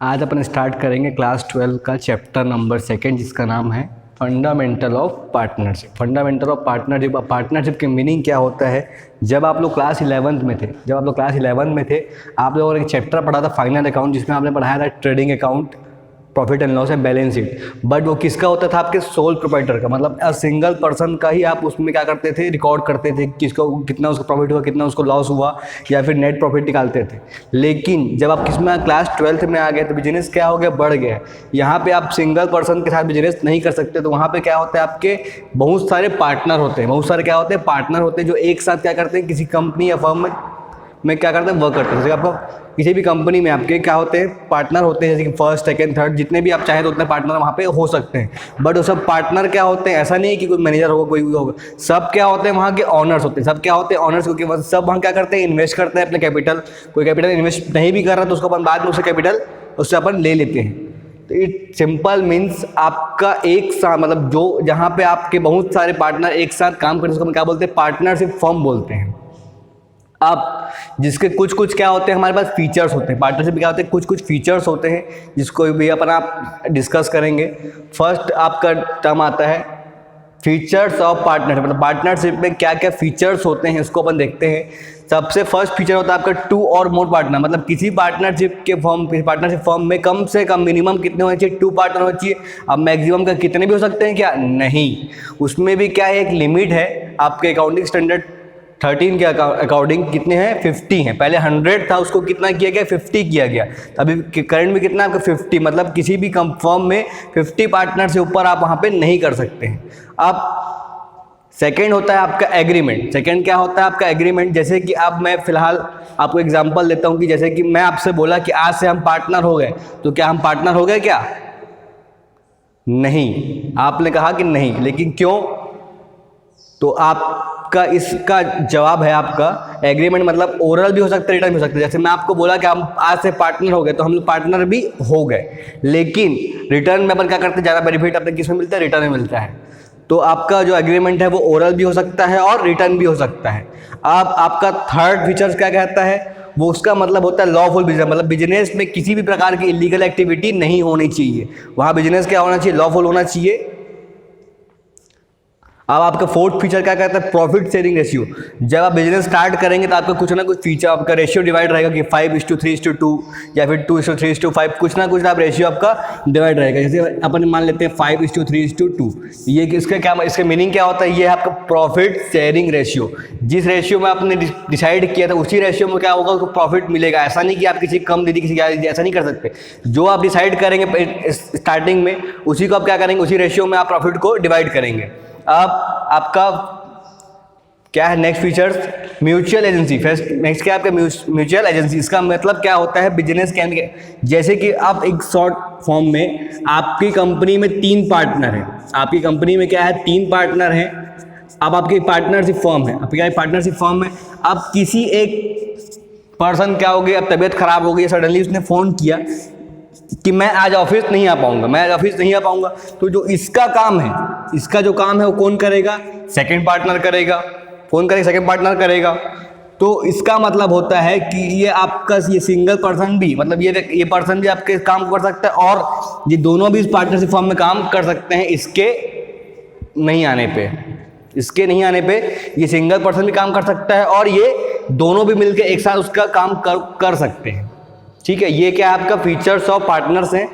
आज अपन स्टार्ट करेंगे क्लास 12 का चैप्टर नंबर 2 जिसका नाम है fundamental of partnership. Fundamental of partnership. Partnership के मीनिंग क्या होता है? जब आप लोग क्लास 11 में थे आप लोगों ने एक चैप्टर पढ़ा था फाइनल अकाउंट, जिसमें आपने पढ़ाया था trading account, profit and loss and balance sheet. But वो किसका होता था? आपके सोल प्रोप्राइटर का, मतलब सिंगल पर्सन का ही आप उसमें क्या करते थे? रिकॉर्ड करते थे किसको कितना उसको प्रॉफिट हुआ, कितना उसको लॉस हुआ, या फिर नेट प्रॉफिट निकालते थे। लेकिन जब आप किसमें क्लास 12 में आ गए तो बिजनेस क्या हो गया? बढ़ गया। यहाँ पे आप सिंगल पर्सन के साथ बिजनेस नहीं कर सकते, तो वहाँ पे क्या होता है? आपके बहुत सारे पार्टनर होते हैं। बहुत सारे क्या होते हैं? पार्टनर होते हैं जो एक साथ क्या करते हैं? किसी कंपनी या फर्म में क्या करते हैं? वर्क करते हैं। जैसे आपको किसी भी कंपनी में आपके क्या होते हैं? पार्टनर होते हैं, जैसे कि फर्स्ट सेकंड थर्ड, जितने भी आप चाहें तो उतने पार्टनर वहाँ पे हो सकते हैं। बट वो सब पार्टनर क्या होते हैं? ऐसा नहीं है कि कोई मैनेजर होगा, कोई होगा। सब क्या होते हैं? वहाँ के ऑनर्स होते हैं। सब क्या होते हैं? ऑनर्स, क्योंकि सब वहाँ क्या करते हैं? इन्वेस्ट करते हैं अपने कैपिटल। कोई कैपिटल इन्वेस्ट नहीं भी कर रहा तो उसको अपन बाद में उससे कैपिटल उससे अपन ले लेते हैं। तो इट सिंपल मीन्स आपका एक साथ, मतलब जो जहाँ पे आपके बहुत सारे पार्टनर एक साथ काम करते हैं उसको हम क्या बोलते हैं? पार्टनरशिप फर्म बोलते हैं। अब जिसके कुछ क्या होते हैं? हमारे पास फीचर्स होते हैं। पार्टनरशिप में क्या होते हैं? कुछ फीचर्स होते हैं जिसको भी अपन आप डिस्कस करेंगे। फर्स्ट आपका टर्म आता है फीचर्स ऑफ पार्टनरशिप, मतलब पार्टनरशिप में क्या क्या फीचर्स होते हैं उसको अपन देखते हैं। सबसे फर्स्ट फीचर होता है आपका 2 और मोर पार्टनर, मतलब किसी पार्टनरशिप फर्म में कम से कम मिनिमम कितने होने चाहिए? 2 पार्टनर होने चाहिए। अब मैक्सिमम का कितने भी हो सकते हैं क्या? नहीं, उसमें भी क्या है? एक लिमिट है। आपके अकाउंटिंग स्टैंडर्ड 13 के अकॉर्डिंग कितने हैं? 50 हैं। पहले 100 था, उसको कितना किया गया? 50 किया गया। अभी करंट में कितना आपका? 50। मतलब किसी भी फर्म में 50 पार्टनर से ऊपर आप वहाँ पे नहीं कर सकते हैं। अब सेकंड होता है आपका एग्रीमेंट। सेकंड क्या होता है आपका? एग्रीमेंट। जैसे कि अब मैं फिलहाल आपको एग्जांपल देता हूँ कि जैसे कि मैं आपसे बोला कि आज से हम पार्टनर हो गए, तो क्या हम पार्टनर हो गए क्या? नहीं, आपने कहा कि नहीं। लेकिन क्यों? तो आपका इसका जवाब है आपका एग्रीमेंट, मतलब ओरल भी हो सकता है, रिटर्न भी हो सकता है। जैसे मैं आपको बोला कि हम आज से पार्टनर हो गए, तो हम लोग पार्टनर भी हो गए, लेकिन रिटर्न में अपन क्या करते हैं? ज़्यादा बेनिफिट अपने किस में मिलता है? रिटर्न में मिलता है। तो आपका जो एग्रीमेंट है वो ओरल भी हो सकता है और रिटर्न भी हो सकता है। अब आपका थर्ड फीचर्स क्या कहता है? वो उसका मतलब होता है लॉफुल बिजनेस, मतलब बिजनेस में किसी भी प्रकार की इलीगल एक्टिविटी नहीं होनी चाहिए। वहाँ बिजनेस क्या होना चाहिए? लॉफुल होना चाहिए। अब आपका फोर्थ फीचर क्या कहता है? Profit sharing ratio. जब आप बिजनेस स्टार्ट करेंगे तो आपका कुछ ना कुछ फीचर, आपका रेशियो डिवाइड रहेगा कि 5:3:2 या फिर 2:3:5, कुछ ना कुछ आप रेशियो आपका डिवाइड रहेगा। जैसे अपन मान लेते हैं 5:3:2। ये इसका क्या, इसका मीनिंग क्या होता है? ये है आपका प्रॉफिट शेयरिंग रेशियो। जिस रेशियो में आपने डिसाइड किया था उसी रेशियो में क्या होगा? उसको प्रॉफिट मिलेगा। ऐसा नहीं कि आप किसी कम दे दी, किसी ज़्यादा दी, ऐसा नहीं कर सकते। जो आप डिसाइड करेंगे स्टार्टिंग में उसी को आप क्या करेंगे? उसी रेशियो में आप प्रॉफिट को डिवाइड करेंगे। अब आपका क्या है next features? Mutual agency. First next क्या है आपका? Mutual agency. इसका मतलब क्या होता है? बिजनेस के अंदर, जैसे कि आप एक शॉर्ट फॉर्म में आपकी कंपनी में 3 पार्टनर हैं। आपकी कंपनी में क्या है? 3 पार्टनर हैं। अब आपकी पार्टनरशिप फर्म है, आपकी क्या पार्टनरशिप फर्म है। अब किसी एक पर्सन क्या हो गया? अब तबीयत खराब हो गई, सडनली उसने फ़ोन किया कि मैं आज ऑफिस नहीं आ पाऊंगा, तो जो इसका काम है, इसका जो काम है वो कौन करेगा? सेकंड पार्टनर करेगा। फोन करेगा, सेकंड पार्टनर करेगा। तो इसका मतलब होता है कि ये आपका ये सिंगल पर्सन भी, मतलब ये पर्सन भी आपके काम कर सकता है और ये दोनों भी इस पार्टनरशिप फॉर्म में काम कर सकते हैं। इसके नहीं आने पे ये सिंगल पर्सन भी काम कर सकता है और ये दोनों भी मिलकर एक साथ उसका काम कर सकते हैं। ठीक है, ये क्या आपका फीचर्स ऑफ पार्टनर्स हैं।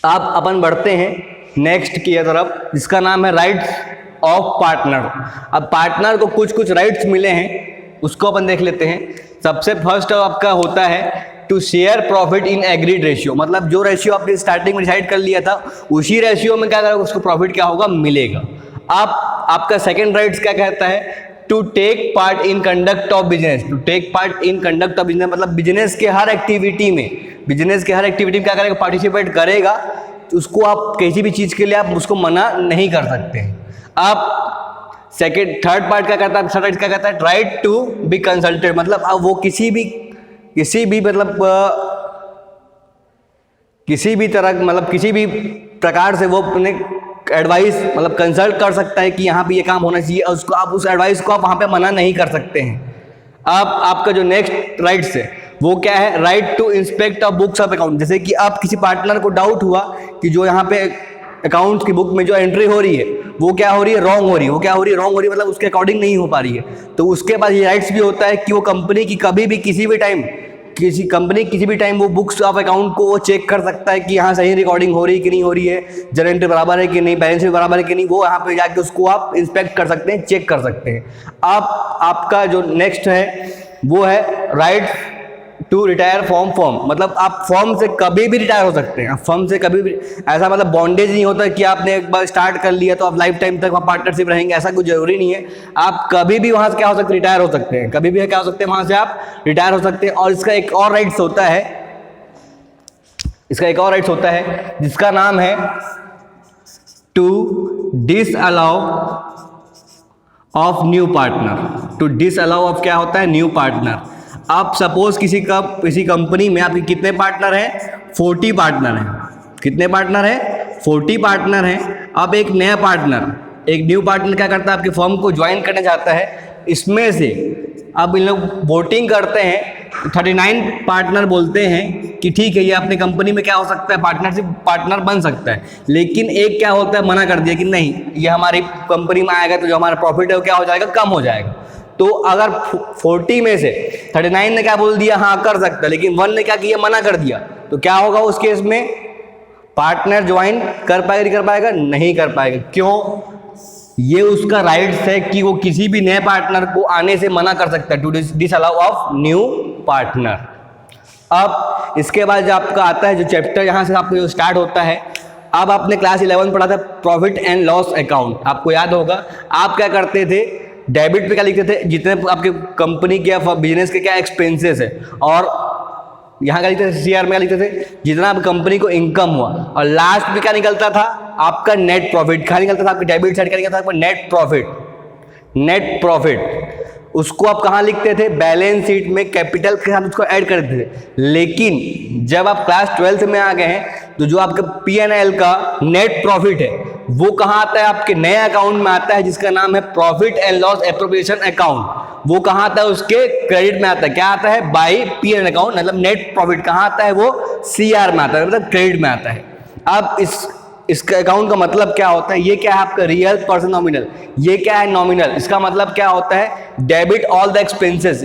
आप अपन बढ़ते हैं नेक्स्ट की तरफ, जिसका नाम है राइट्स ऑफ पार्टनर। अब पार्टनर को कुछ राइट्स मिले हैं, उसको अपन देख लेते हैं। सबसे फर्स्ट आपका होता है to share profit in agreed ratio, मतलब जो रेशियो आपने स्टार्टिंग में डिसाइड कर लिया था उसी रेशियो में क्या करेगा? उसको प्रॉफिट क्या होगा? मिलेगा। अब आपका सेकेंड राइट्स क्या कहता है? To take part in conduct of business. मतलब बिजनेस के हर एक्टिविटी में क्या करेगा? पार्टिसिपेट करेगा। तो उसको आप किसी भी चीज़ के लिए आप उसको मना नहीं कर सकते हैं। आप थर्ड पार्ट क्या कहता है? थर्ड राइट क्या कहता है? राइट टू बी कंसल्टेड, मतलब अब वो किसी भी प्रकार से वो अपने एडवाइस, मतलब कंसल्ट कर सकता है कि यहाँ पे ये काम होना चाहिए, और उसको आप उस एडवाइस को आप वहाँ पे मना नहीं कर सकते हैं। अब आपका जो नेक्स्ट राइट्स है वो क्या है, right to inspect of books of account. जैसे कि अब किसी पार्टनर को डाउट हुआ कि जो यहाँ पे अकाउंट्स की बुक में जो एंट्री हो रही है वो क्या हो रही है, रॉन्ग हो रही है। वो क्या हो रही है, रॉन्ग हो रही है, मतलब उसके अकॉर्डिंग नहीं हो पा रही है। तो उसके पास ये राइट्स भी होता है कि वो कंपनी की कभी भी किसी भी टाइम वो बुक्स ऑफ अकाउंट को वो चेक कर सकता है कि यहाँ सही रिकॉर्डिंग हो रही है कि नहीं हो रही है, जर्नल एंट्री बराबर है कि नहीं, बैलेंस भी बराबर है कि नहीं। वो यहाँ पे जाके उसको आप इंस्पेक्ट कर सकते हैं, चेक कर सकते हैं। अब आपका जो नेक्स्ट है वो है right to retire from firm. मतलब आप फर्म से कभी भी रिटायर हो सकते हैं। आप फर्म से कभी भी, ऐसा मतलब बॉन्डेज नहीं होता कि आपने एक बार स्टार्ट कर लिया तो आप लाइफ टाइम तक वहाँ पार्टनरशिप रहेंगे, ऐसा कुछ जरूरी नहीं है। आप कभी भी वहाँ से क्या हो सकते, रिटायर हो सकते हैं। कभी भी क्या हो सकते हैं, वहाँ से आप रिटायर हो सकते हैं। और इसका एक और राइट्स होता है, जिसका नाम है to disallow of new partner. To disallow of क्या होता है, न्यू पार्टनर। आप सपोज किसी कंपनी में आपके कितने पार्टनर हैं, 40 पार्टनर हैं। कितने पार्टनर हैं, 40 पार्टनर हैं। अब एक न्यू पार्टनर क्या करता है, आपकी फर्म को ज्वाइन करना चाहता है। इसमें से अब इन लोग वोटिंग करते हैं, 39 पार्टनर बोलते हैं कि ठीक है ये अपनी कंपनी में क्या हो सकता है, पार्टनर बन सकता है। लेकिन एक क्या होता है, मना कर दिया कि नहीं, ये हमारी कंपनी में आएगा तो जो हमारा प्रॉफिट है वो क्या हो जाएगा, कम हो जाएगा। तो अगर 40 में से 39 ने क्या बोल दिया, हाँ कर सकता है, लेकिन 1 ने क्या किया, मना कर दिया, तो क्या होगा उस केस में, पार्टनर ज्वाइन कर पाएगा, नहीं कर पाएगा, नहीं कर पाएगा। क्यों, ये उसका राइट्स है कि वो किसी भी नए पार्टनर को आने से मना कर सकता है, to disallow of new partner. अब इसके बाद जो आपका आता है जो चैप्टर, यहाँ से आपको जो स्टार्ट होता है, अब आपने क्लास 11 पढ़ा था प्रॉफिट एंड लॉस अकाउंट। आपको याद होगा आप क्या करते थे, डेबिट पे क्या लिखते थे, जितने आपके कंपनी के या बिजनेस के क्या एक्सपेंसेस है, और यहाँ क्या लिखते थे, सीआर में क्या लिखते थे, जितना आप कंपनी को इनकम हुआ। और लास्ट में क्या निकलता था, आपका नेट प्रॉफिट। क्या निकलता था, आपके डेबिट साइड क्या निकलता था, आपका नेट प्रॉफिट। उसको आप कहाँ लिखते थे, बैलेंस शीट में कैपिटल के साथ उसको ऐड करते थे। लेकिन जब आप क्लास 12th में आ गए हैं तो जो आपका P&L का नेट प्रॉफिट है वो कहाँ आता है, आपके नए अकाउंट में आता है, जिसका नाम है profit and loss appropriation account. वो कहाँ आता है, उसके क्रेडिट में आता है। क्या आता है, बाई P&L अकाउंट, मतलब नेट प्रॉफिट कहाँ आता है, वो CR में आता है, मतलब क्रेडिट में आता है। अब इसका अकाउंट का मतलब क्या होता है, ये क्या है आपका रियल पर्सन नॉमिनल, ये क्या है नॉमिनल। इसका मतलब क्या होता है, debit all the expenses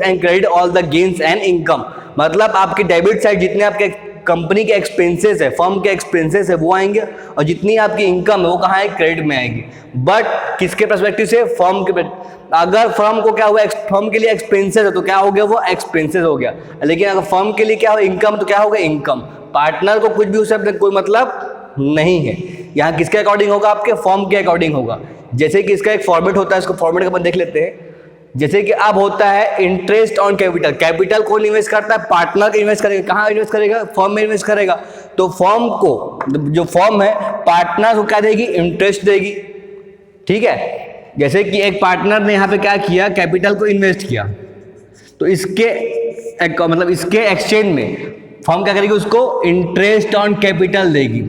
and credit all the gains and income. मतलब आपकी डेबिट साइड जितने आपके कंपनी के एक्सपेंसेस है, फर्म के एक्सपेंसेस है, वो आएंगे, और जितनी आपकी इनकम है वो कहाँ है, क्रेडिट में आएगी। बट किसके पर्सपेक्टिव से, फर्म के। अगर फर्म को क्या हुआ, फर्म के लिए एक्सपेंसेस है तो क्या हो गया, वो एक्सपेंसेस हो गया। लेकिन अगर फर्म के लिए क्या हो, इनकम, तो क्या होगा, इनकम। पार्टनर को कुछ भी उससे कोई मतलब नहीं है। यहाँ किसके अकॉर्डिंग होगा, आपके फर्म के अकॉर्डिंग होगा। जैसे कि इसका एक फॉर्मेट होता है, इसको फॉर्मेट अपन देख लेते हैं। जैसे कि अब होता है इंटरेस्ट ऑन कैपिटल। कैपिटल कौन इन्वेस्ट करता है, पार्टनर इन्वेस्ट करेगा। कहाँ इन्वेस्ट करेगा, फर्म में इन्वेस्ट करेगा। तो फर्म को, जो फर्म है, पार्टनर को क्या देगी, इंटरेस्ट देगी। ठीक है, जैसे कि एक पार्टनर ने यहाँ पे क्या किया, कैपिटल को इन्वेस्ट किया, तो इसके एक्सचेंज में फर्म क्या करेगी, उसको इंटरेस्ट ऑन कैपिटल देगी।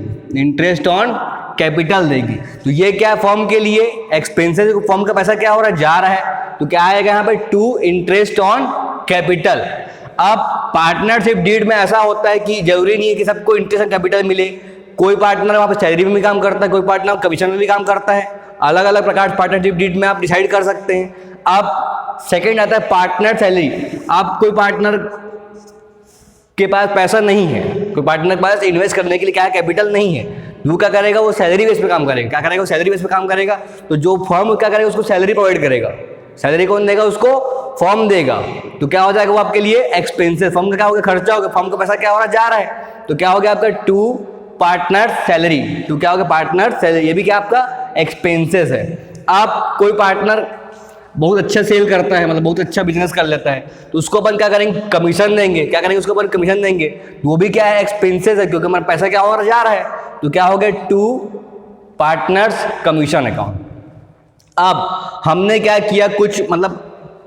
तो ये क्या है, फर्म के लिए एक्सपेंसेस, फर्म का पैसा क्या हो रहा है, जा रहा है। तो क्या आएगा यहाँ पे, टू इंटरेस्ट ऑन कैपिटल। अब पार्टनरशिप डीड में ऐसा होता है कि जरूरी नहीं है कि सबको इंटरेस्ट ऑन कैपिटल मिले। कोई पार्टनर वहाँ पे सैलरी में भी काम करता है, कोई पार्टनर कमीशन में भी काम करता है। अलग अलग प्रकार पार्टनरशिप डीड में आप डिसाइड कर सकते हैं। अब सेकेंड आता है पार्टनर सैलरी। आप कोई पार्टनर के पास पैसा नहीं है, कोई पार्टनर के पास इन्वेस्ट करने के लिए क्या है, कैपिटल नहीं है, वो क्या करेगा, वो सैलरी बेस पे काम करेगा। क्या करेगा, वो सैलरी बेस पे काम करेगा। तो जो फर्म क्या करेगा, उसको सैलरी प्रोवाइड करेगा। सैलरी कौन देगा, उसको फर्म देगा। तो क्या हो जाएगा, वो आपके लिए एक्सपेंसेस, फर्म का क्या हो गया, खर्चा हो गया। फर्म का पैसा क्या हो रहा है, जा रहा है। तो क्या हो गया आपका, टू पार्टनर सैलरी। तो क्या हो गया, पार्टनर सैलरी। ये भी क्या आपका एक्सपेंसेस है। आप कोई पार्टनर बहुत अच्छा सेल करता है, मतलब बहुत अच्छा बिजनेस कर लेता है, तो उसको अपन क्या करेंगे, कमीशन देंगे। क्या करेंगे, उसको अपन कमीशन देंगे। वो भी क्या है, एक्सपेंसेस है, क्योंकि हमारा पैसा क्या हो रहा, जा रहा है। तो क्या हो गया, टू पार्टनर्स कमीशन अकाउंट। अब हमने क्या किया, कुछ मतलब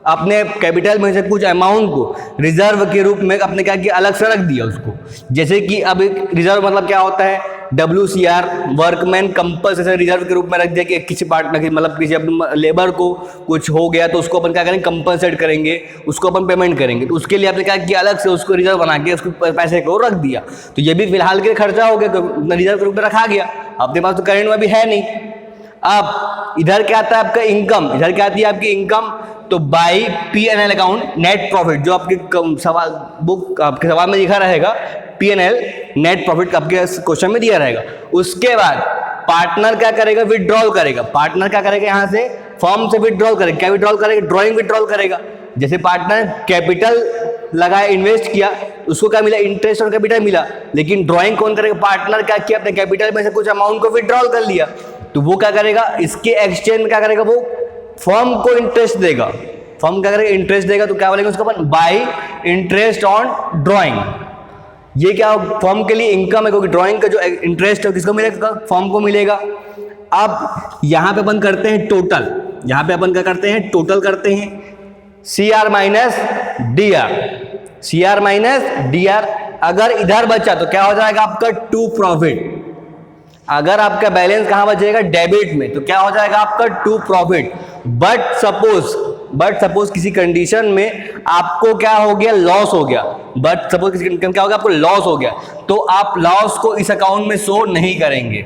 अपने कैपिटल में से कुछ अमाउंट को रिजर्व के रूप में अपने क्या किया, अलग से रख दिया उसको। जैसे कि अब एक रिजर्व मतलब क्या होता है, WCR वर्कमैन कंपल्सरी रिजर्व के रूप में रख दिया कि किसी पार्टनर की मतलब किसी अपने लेबर को कुछ हो गया तो उसको अपन क्या करेंगे, कंपनसेट करेंगे, उसको अपन पेमेंट करेंगे। तो उसके लिए आपने क्या किया, अलग से उसको रिजर्व बना के उसको पैसे को रख दिया। तो ये भी फिलहाल के खर्चा हो गया, तो रिजर्व के रूप में रखा गया। अपने पास तो करंट में भी है नहीं। अब इधर क्या आता है आपका इनकम, इधर क्या आती है आपकी इनकम, तो by P&L account net profit, जो आपके सवाल बुक आपके सवाल में लिखा रहेगा P&L नेट प्रॉफिट आपके क्वेश्चन में दिया रहेगा। उसके बाद पार्टनर क्या करेगा, विड्रॉल करेगा। पार्टनर क्या करेगा, यहाँ से फर्म से विड्रॉल करेगा। क्या विड्रॉल करेगा, ड्रॉइंग विड्रॉल करेगा। जैसे पार्टनर कैपिटल लगाया, इन्वेस्ट किया, उसको क्या मिला, इंटरेस्ट और कैपिटल मिला। लेकिन ड्रॉइंग कौन करेगा, पार्टनर क्या किया, अपने कैपिटल में से कुछ अमाउंट को विड्रॉल कर लिया, तो वो क्या करेगा, इसके एक्सचेंज में क्या करेगा, वो फर्म को इंटरेस्ट देगा। फर्म क्या करेगा, इंटरेस्ट देगा। तो क्या बोलेंगे उसको अपन, बाई इंटरेस्ट ऑन ड्रॉइंग। ये क्या फर्म के लिए इनकम है, क्योंकि ड्रॉइंग का जो इंटरेस्ट है किसको मिलेगा, फर्म को मिलेगा। अब यहां पे अपन करते हैं टोटल, यहां पे अपन क्या करते हैं, टोटल करते हैं, CR minus DR, CR minus DR। अगर इधर बचा तो क्या हो जाएगा आपका टू प्रॉफिट। अगर आपका बैलेंस कहां बचेगा, डेबिट में, तो क्या हो जाएगा आपका टू प्रॉफिट। बट सपोज किसी कंडीशन में आपको क्या हो गया, लॉस हो गया। बट सपोज किसी कंडीशन क्या हो गया, आपको लॉस हो गया, तो आप लॉस को इस अकाउंट में शो नहीं करेंगे।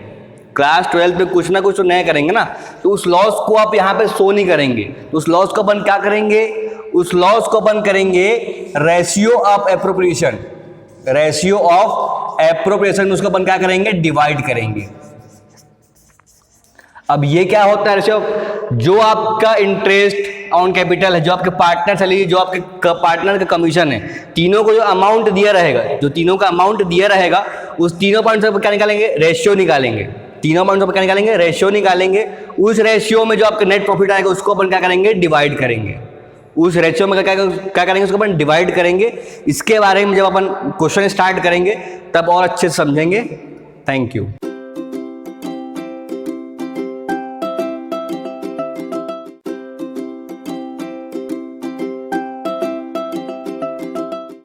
क्लास 12 में कुछ ना कुछ तो नया करेंगे ना, तो उस लॉस को आप यहाँ पे शो नहीं करेंगे। तो उस लॉस को अपन क्या करेंगे, उस लॉस को अपन करेंगे ratio of appropriation, ratio of appropriation, उसको अपन क्या करेंगे, डिवाइड करेंगे। अब ये क्या होता है रेशियो, जो आपका इंटरेस्ट ऑन कैपिटल है, जो आपके पार्टनर सैलरी, जो आपके पार्टनर का कमीशन है, तीनों को जो अमाउंट दिया रहेगा, जो तीनों का अमाउंट दिया रहेगा, उस तीनों पॉइंट से क्या निकालेंगे, रेशियो निकालेंगे। तीनों पॉइंट से क्या निकालेंगे, रेशियो निकालेंगे। उस रेशियो में जो आपका नेट प्रॉफिट आएगा उसको अपन क्या करेंगे, डिवाइड करेंगे। उस रेशियो में क्या करेंगे, उसको अपन डिवाइड करेंगे। इसके बारे में जब अपन क्वेश्चन स्टार्ट करेंगे तब और अच्छे से समझेंगे। Thank you.